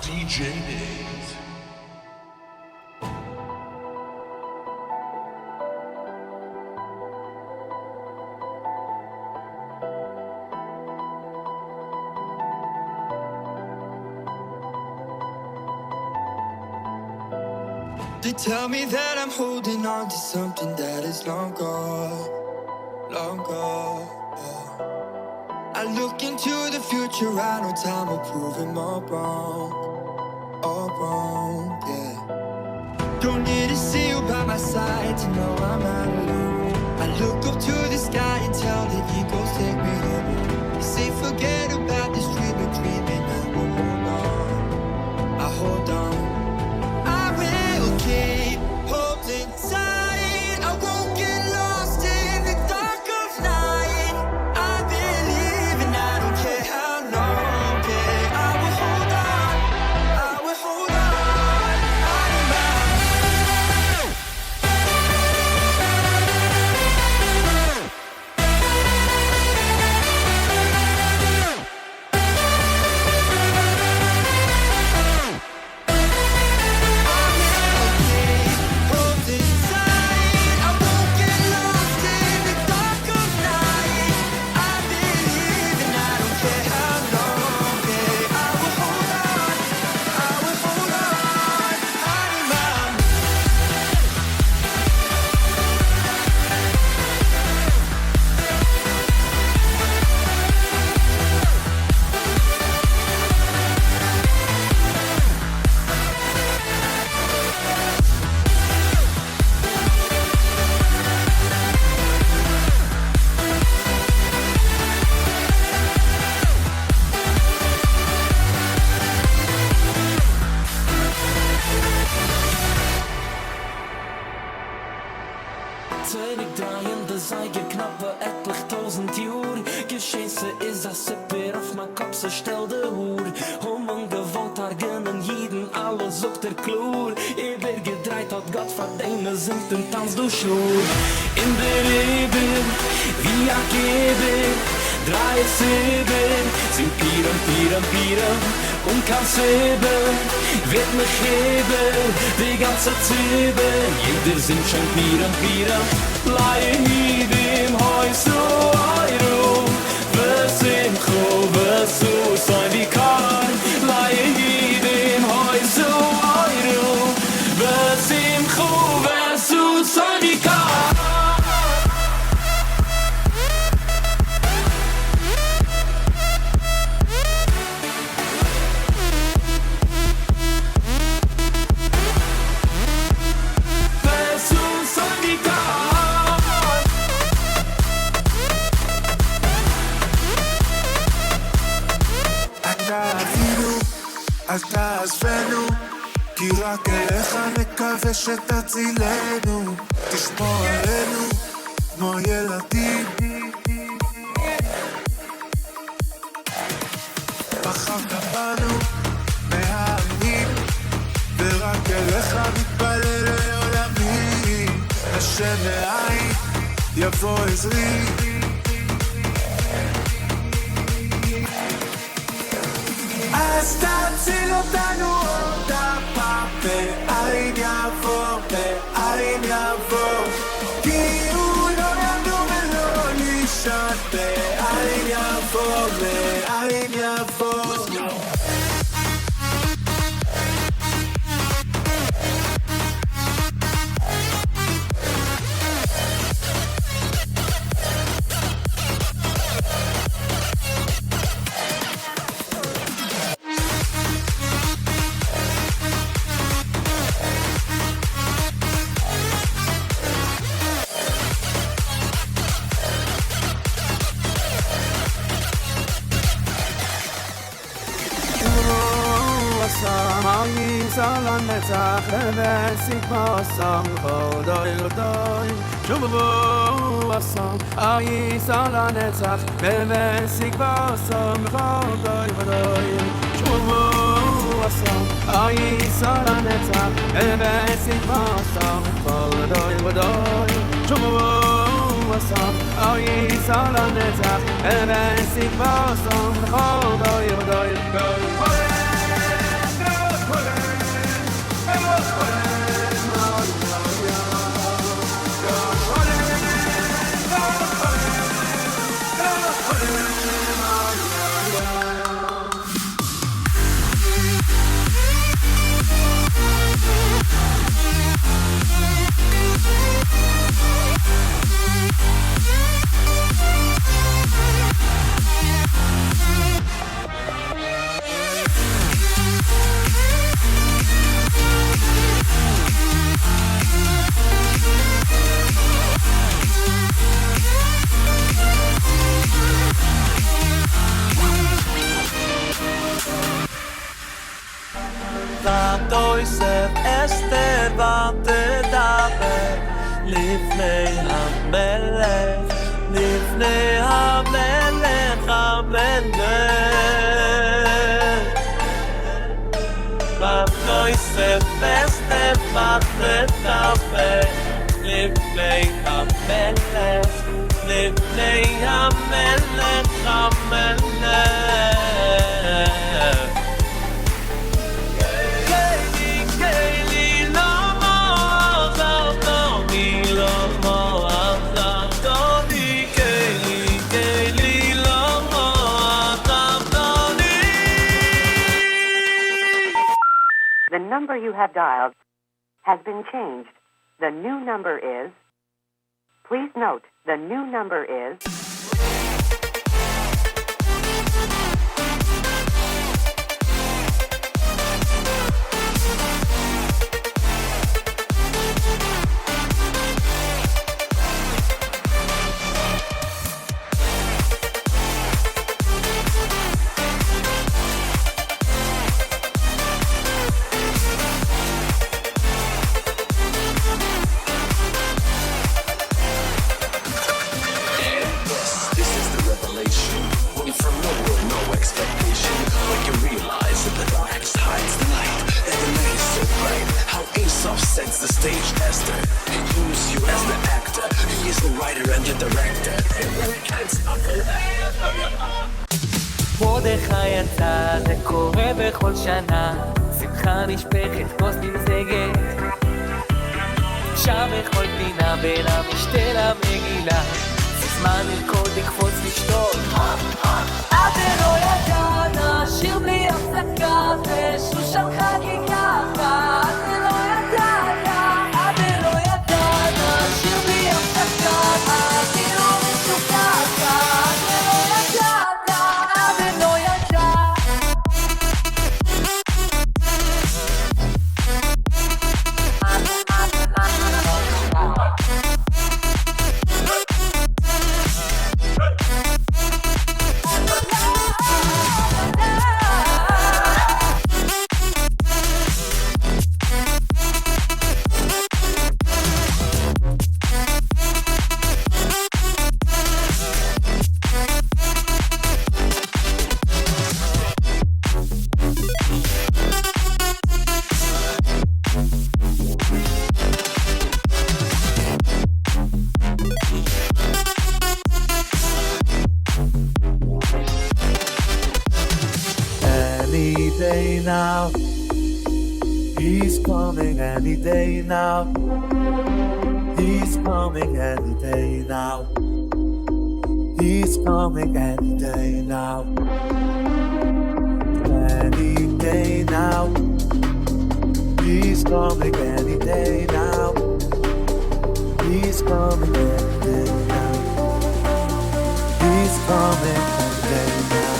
DJ Nayz. They tell me that I'm holding on to something that is long gone, long gone. I look into the future, I know time will prove him all wrong, yeah. Don't need to see you by my side to know I'm not alone. I look up to the sky and tell the eagles take me home. They say forget about this dreaming, I will hold on, I hold on. Keep holding tight. I won't get lost in the dark of night. I believe and I don't care how long. Yeah, I will hold on. I will hold on. I don't mind. Zeilig draaien, de zeiger knappe etlich 1000 Jür. Geschehse is a Sipper auf ma Kopf, se stell de Hur. Man gewollt argenen jeden, alles sucht der Klur. Übergedreht hat Gott verdeine, singt den Tanz durch Schnur. In der Eber, wie a Geber, 3-7, sind Piram, und kein Seben wird mich heben, die ganze Zwiebel, jeder singt schon Piram, Laie im Haus so Euro, Vesimcho, Vesu, sein wie Kar, Laie im Haus so Euro, Vesimcho, Vesu, sein wie Kar. אז תעזבנו, כי רק אליך נקווה שתצילנו, תשמור עלינו כמו ילדים. בחרת בנו מהעמים, ורק אליך מתפלל לעולמי, השם מאין יבוא עזרי. אז תציל אותנו עוד הפעם, בעין יבוא, כי הוא לא ינום ולא נשען, בעין יבוא. Zal an der Sache, wer sich was am Chodoi. Shubu asam, ay zal an der Sache, wer sich was am Chodoi. Shubu asam, ay zal an der Sache, wer sich was am Chodoi. Shubu asam, ay zal an der Sache, wer sich was am Chodoi. Yosef, Esther, ותדבר לפני המלך, לפני המלך, המלך. Yosef, Esther, ותדבר לפני המלך, לפני המלך, המלך. The number you have dialed has been changed. The new number is... Please note, the new number is... Sets the stage, Esther. He used you as the actor. He is the writer and the director. מרדכי יצא, זה קורה בכל שנה. שמחה נשפכת, כוס נמזגת. שם בכל פינה בין המשתה למגילה. זמן לרקוד, לקפוץ, לשתות. אבל לא ידעת, שיר בלי הפסקה, ושושן חגיגה. אבל לא ידעת, אבל לא ידעת, שיר בלי הפסקה, אפילו משוקעת. אבל לא ידעת, אבל לא ידעת. Any day now, he's coming any day now. He's coming any day now. He's coming any day now. Any day now. He's coming any day now. He's coming any day now. He's coming any day now.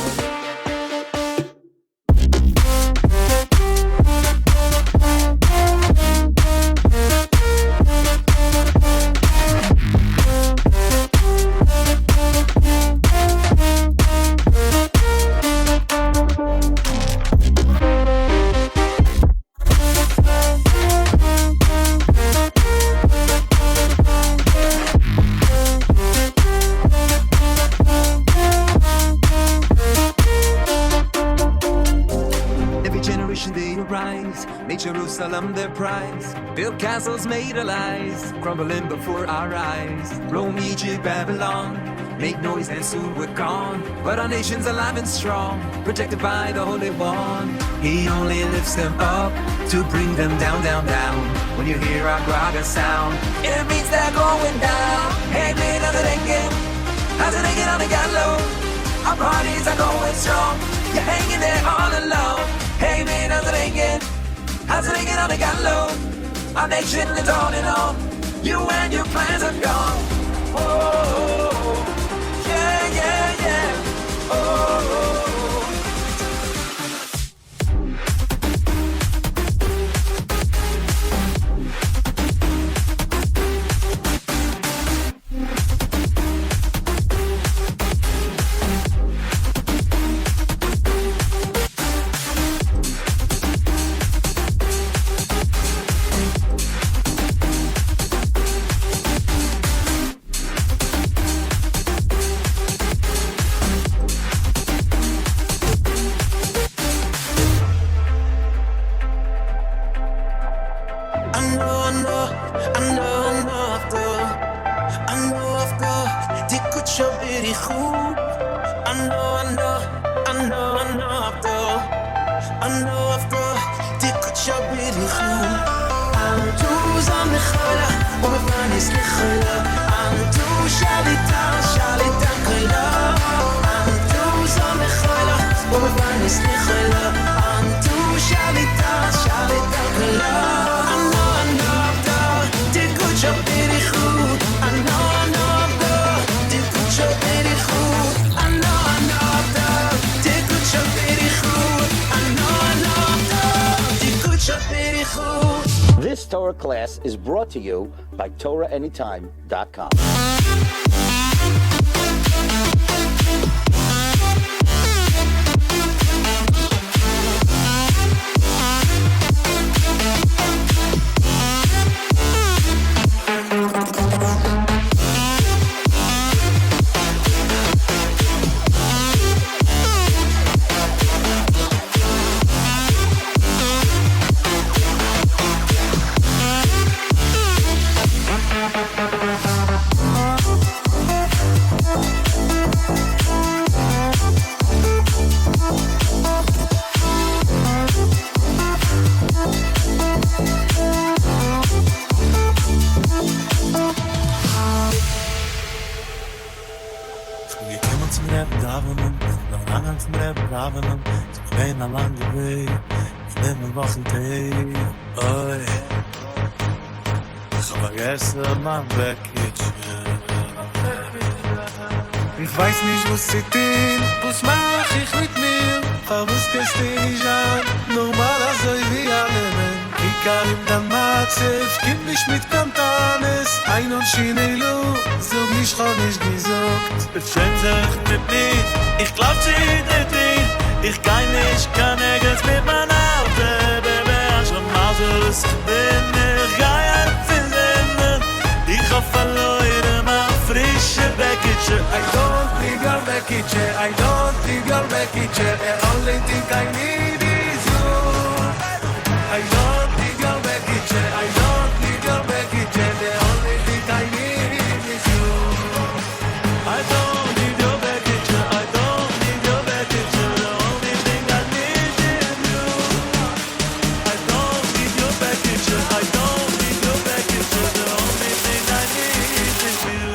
Make Jerusalem their prize. Build castles made of lies, crumbling before our eyes. Rome, Egypt, Babylon, make noise and soon we're gone. But our nation's alive and strong, protected by the Holy One. He only lifts them up to bring them down, down, down. When you hear our Graga sound, it means they're going down. Hey, man, how's it hanging? How's it hanging on the gallows? Our parties are going strong. You're hanging there all alone. Hey, man, how's it hanging? How's it hanging on the gallows? Our nation is on and on. You and your plans are gone. Oh, yeah, yeah, yeah. Oh. know I've got die kutsha birichu. I'm too zamechayla, umefan is lichayla. I'm too shalita kayla. I'm too zamechayla, umefan is lichayla. I'm too shalita kayla. I know die kutsha birichu. I know die kutsha birichu. I know die kutsha birichu. This Torah class is brought to you by TorahAnytime.com. Ich weiß nicht, was sie tun, was mach ich mit mir? Aber was kannst du nicht an? Normal, also wie alle Menschen. Ich kann ihm dann Matzef, gib mich mit Kantanes. Ein und Schienelu, so wie ich hab nicht gesagt. Beschämt sich mit mir, ich glaub sie nicht. Ich kann nicht, kann nirgends mit meinem Auto. Baby, ach schon mal so lustig bin ich. Geil finden, ich hab verloren, mein frische Bäckchen. I don't need your package, I don't need your package. The only thing I need is you. I don't need your package, I don't need your package. The only thing I need is you. I don't need your package, I don't need your package. The only thing I need is you. I don't need your package, I don't need your package. The only thing I need is you.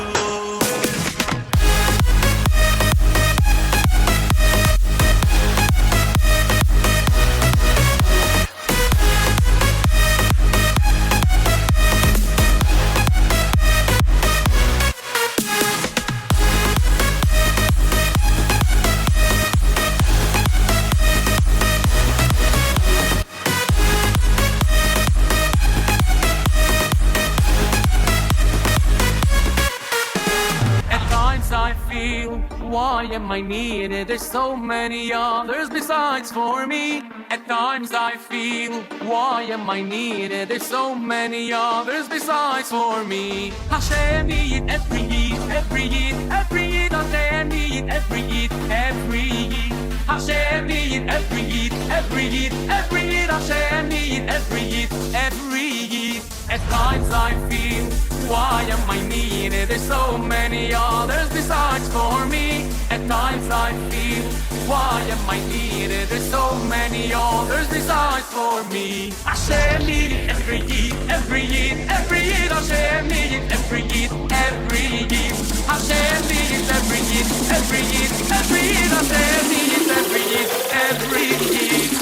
Why am I needed? There's so many others besides for me. At times I feel, why am I needed? There's so many others besides for me. Hashem need every Yid, every Yid, every Yid. Hashem need every Yid, every Yid. Hashem need every Yid, every Yid, every Yid. Hashem need every Yid, every Yid. At times I feel, why am I needed? There's so many others besides for me. At times I feel, why am I needed? There's so many others besides for me. Hashem needed every Yid, every Yid, every Yid. Hashem needed every Yid, every Yid. Hashem needed every Yid, every Yid, every Yid. Hashem needed every Yid, every Yid.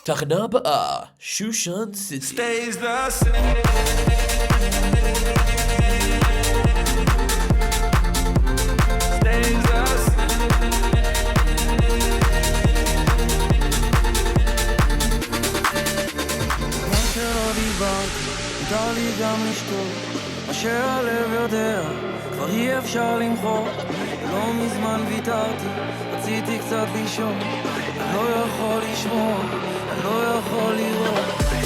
תחנה הבאה, שושן סיטי. Stays the same. Stays the מה שלא דיברתי, מותר לי גם לשתוק. מה שהלב יודע, כבר אי אפשר למחוק. לא מזמן ויתרתי, רציתי קצת לישון. אני לא יכול לשמוע, אני לא יכול לראות.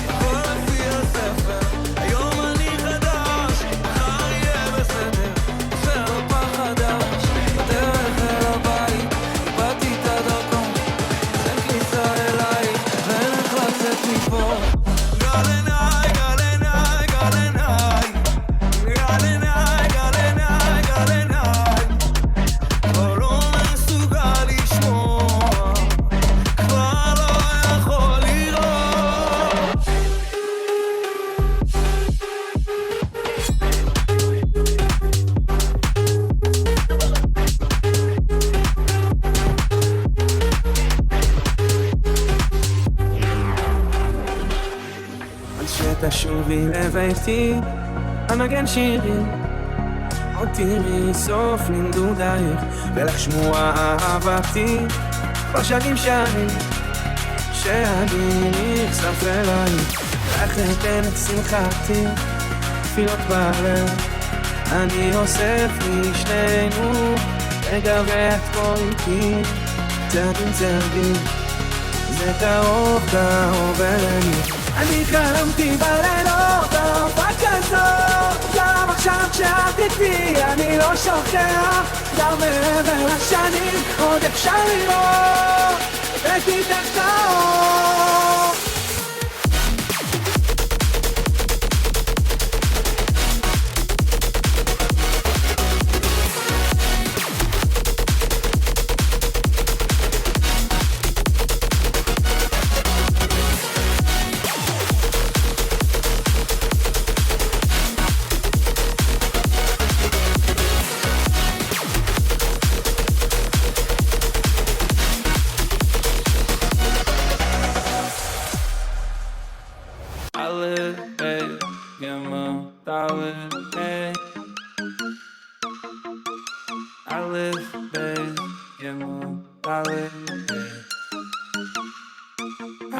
הכל לפי הספר, היום אני חדש, מחר יהיה בסדר. עושה לו פח חדש, בדרך אל הבית, איבדתי את הדרכון. אין כניסה אליי, ואין איך לצאת מפה. תשובי לביתי, אנגן שירים אותי מסוף לנדודייך ולך שמוע אהבתי כבר שנים שאני נחשף אלייך לך אתן את שמחתי תפילות בלב אני אוסף משנינו רגע ואת כל איתי צעדים זה קרוב אלינו אני חלמתי בלילות אהבה כזאת גם עכשיו כשאת איתי אני לא שוכח גם מעבר לשנים עוד אפשר לראות את איתך טוב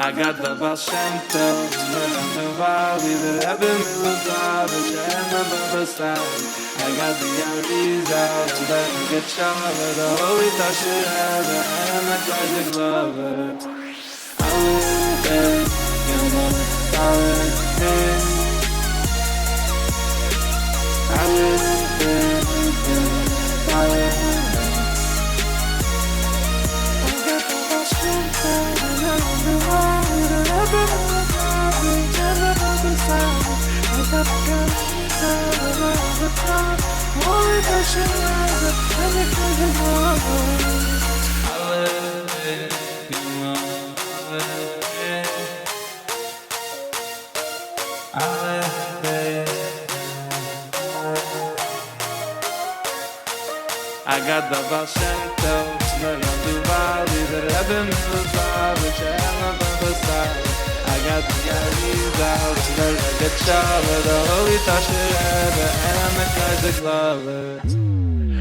I got the Bashento, the Valley, the Eben, the Garbage, and the Bubba Side. I got the Ariza, the Get Shower, the Holy Tashirada, and the Classic Lover. I live there, you know, darling, hey. I live there, you know, darling, hey. I got the Bashento, the Valley, the Eben, the Garbage, and the Bubba Side. I got the top, holy Tashirada, and the Classic Lover. I live there, you know. I got the Bashento, the Valley, the Eben, the Garbage, and the Bubba Side. I got the Ariza, the Get Shower, the Holy Tashirada, and the Classic Lovers.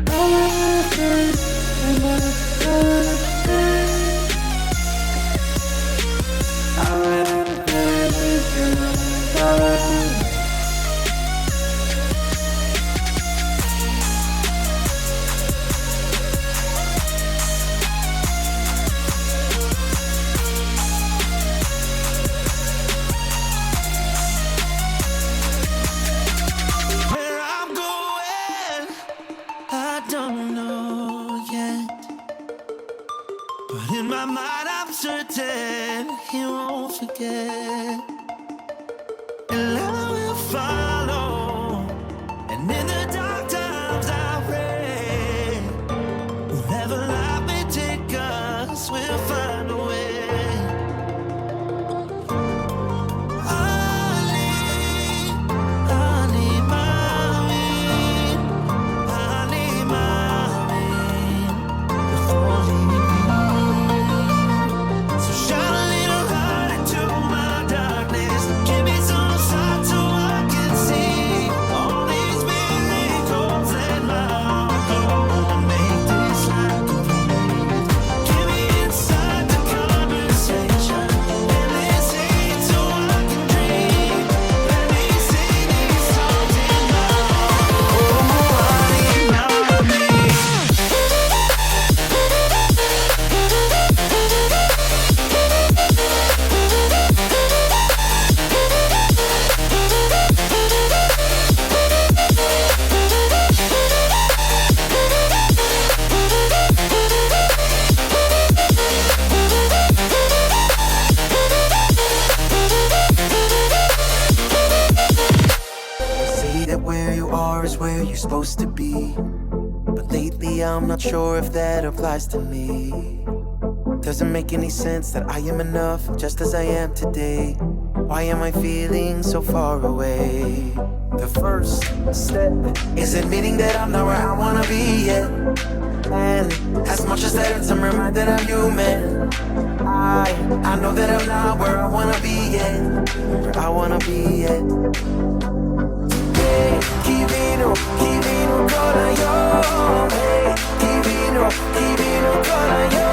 I live there, I live there, he won't forget, and I will follow. And in the dark times I pray, wherever life may take us, we'll find a way. To supposed to be. But lately I'm not sure if that applies to me. Doesn't make any sense that I am enough just as I am today. Why am I feeling so far away? The first step is admitting that I'm not where I wanna be yet. And as much as that hurts, I'm reminded I'm human. I know that I'm not where I wanna be yet. Where I wanna be yet. Hey, chi vino ancora io. Hey, chi vino ancora io.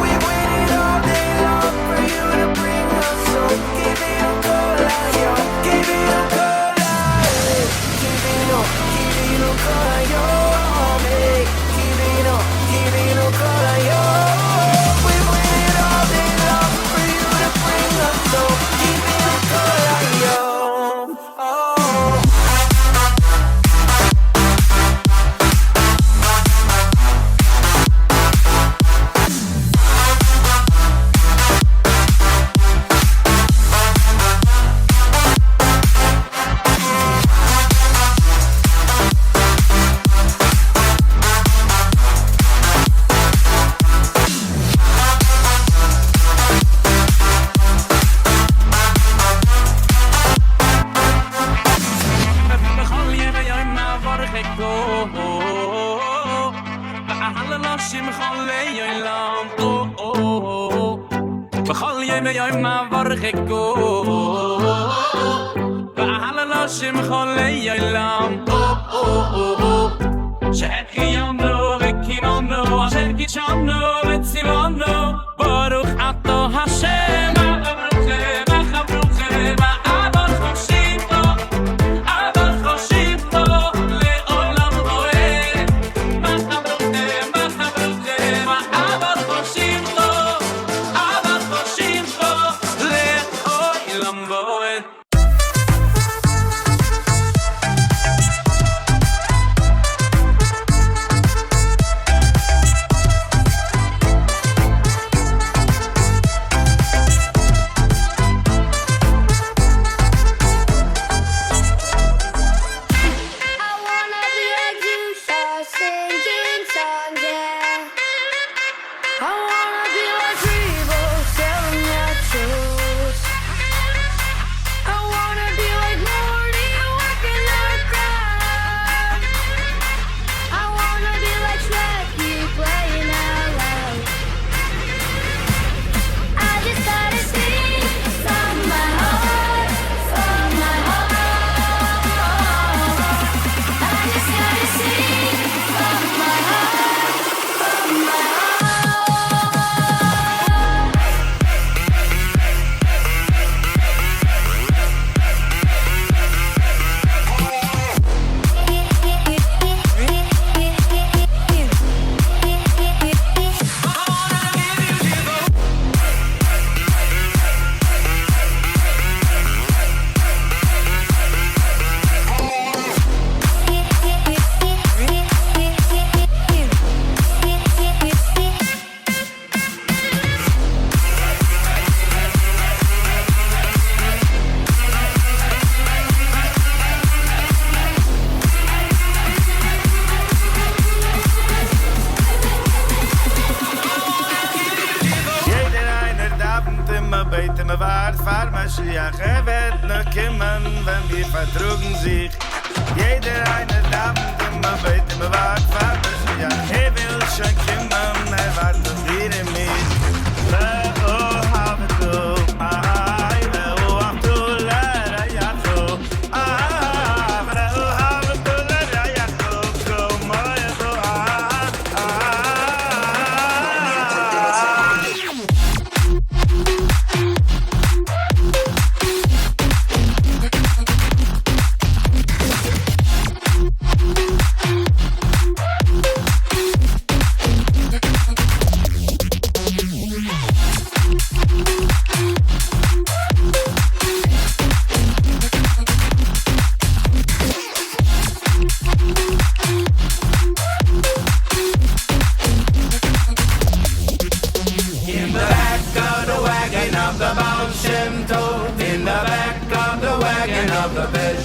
We waited all day long for you to bring us home. Chi vino ancora io. Chi vino ancora. Hey, chi vino ancora io. Hey, chi vino ancora io. We waited all day long for you to bring us home. Chi vino ancora io. Oh.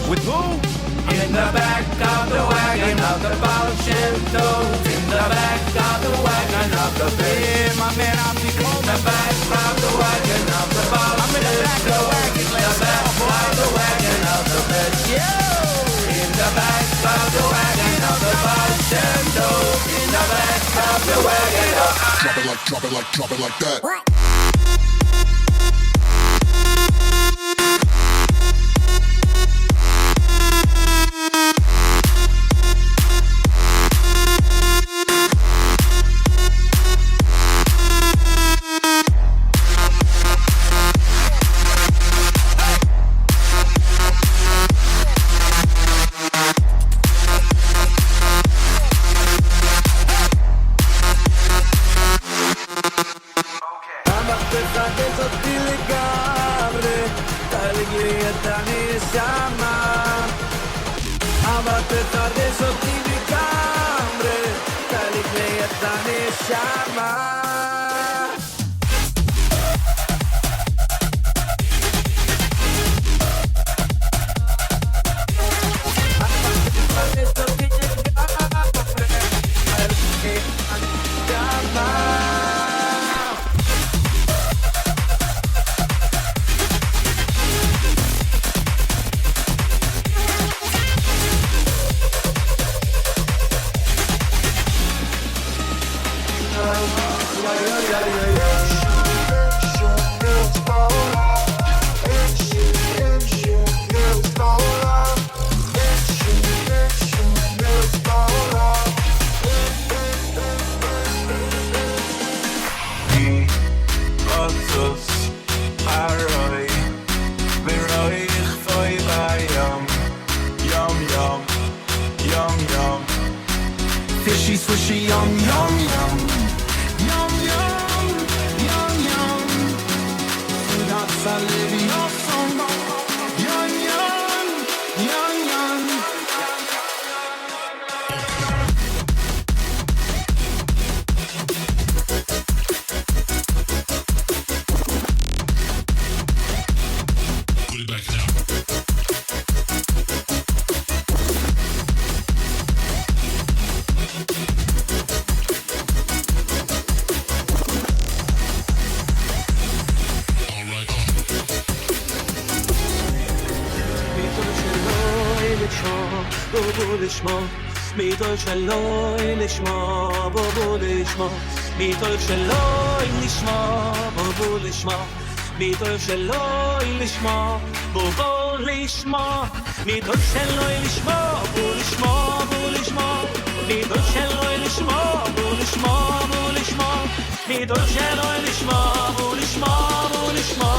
With who? In In the back of the wagon of the Baal Shem Tov. In the back of the wagon of the Beam. I'm in the back of the wagon of the Baal Shem Tov. In the back of the wagon of the Beam. In the back of the wagon of the Baal Shem Tov. In the back of the wagon of Drop it like that. מיטול שלוי לשמו בובו לשמו מיטול שלוי לשמו בובו לשמו מיטול שלוי לשמו בובו לשמו מיטול שלוי לשמו בובו לשמו בובו לשמו מיטול שלוי לשמו בובו לשמו בובו לשמו מיטול שלוי לשמו בובו לשמו בובו לשמו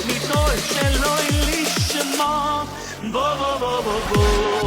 מיטול שלוי לשמו בובו בובו בובו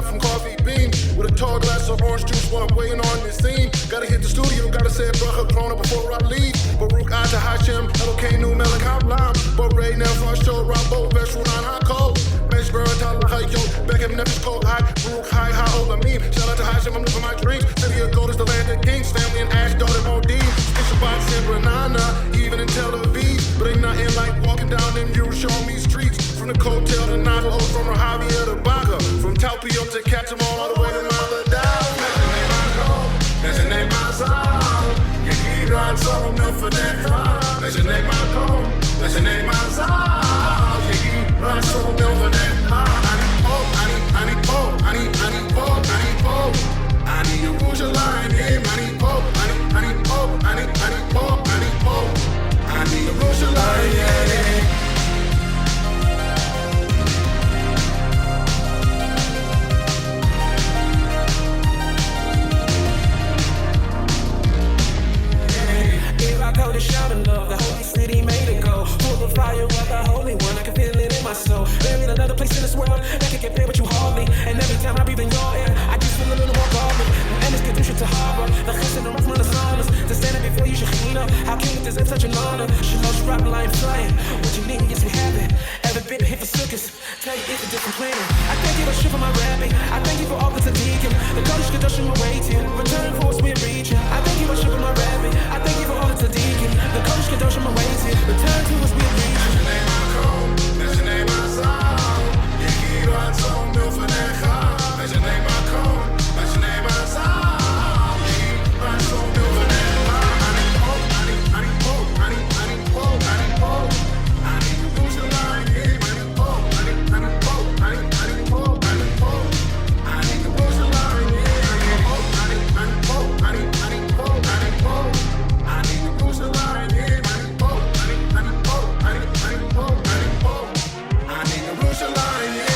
shot from Coffee Bean with a tall glass of orange juice while I'm waiting on this scene. Gotta hit the studio, gotta say bracha krona before I leave. Baruch Ata Hashem, Elokeinu Melech Haolam. Borei Nefesh Shor Rabo Veshrunan HaKol. Mesh Berat HaLachayot, Bechem Nefesh Kol Hai, Baruch Hai HaOlamim. Shout out to Hashem, I'm living my dreams. City of gold is the land of kings, family in Ashdod and Modin. It's Shabbat and Renana, even in Tel Aviv. But ain't nothing like walking down them Yerushalmi streets. From the Kotel to Nadal, from Rahavia to Baga. From Talpiot to Katamon, all the way to Maladao. Measure my soul, you keep on so enough for that. Measure my home, measure my soul, you keep on so enough for that. I need hope, I need hope. I need a rouge line, I need hope, I need hope, I need hope. I need a rouge line, yeah. The shout of love, the holy city made it go. Full of fire of the Holy One, I can feel it in my soul. There ain't another place in this world that can compare with you hardly. And every time I breathe in your air, I just feel a little more godly. And it's Kedusha to harbor, the chesed and from the psalms. To stand up before you, Shekhinah, how can you deserve such an honor? Shalosh rock line flying, what you need, yes we have it. Ever been hit for circus, tell you it's a different planet. I thank you for shit for my rapping, I thank you for all the tzaddikim. The Kodesh Kedoshim are waiting, return for us we're reaching. I thank you for shit for my rapping, I thank you for all the tzaddikim. The Kodesh Kedoshim are waiting, return to us we're reaching. That's your name I call, that's your name I sound. You keep on so milk for that car. That's your name I call, that's your name I sound. You keep on so milk for that car. I need hope, I need hope, I need hope, I need hope. I need to lose the line, yeah. I need hope, I need hope, I need hope, I need hope. I need to lose the line, yeah. I need hope, I need hope, I need hope, I need hope. I need to lose the line, yeah. I need hope, I need hope, I need hope, I need hope. I need to lose the line, yeah.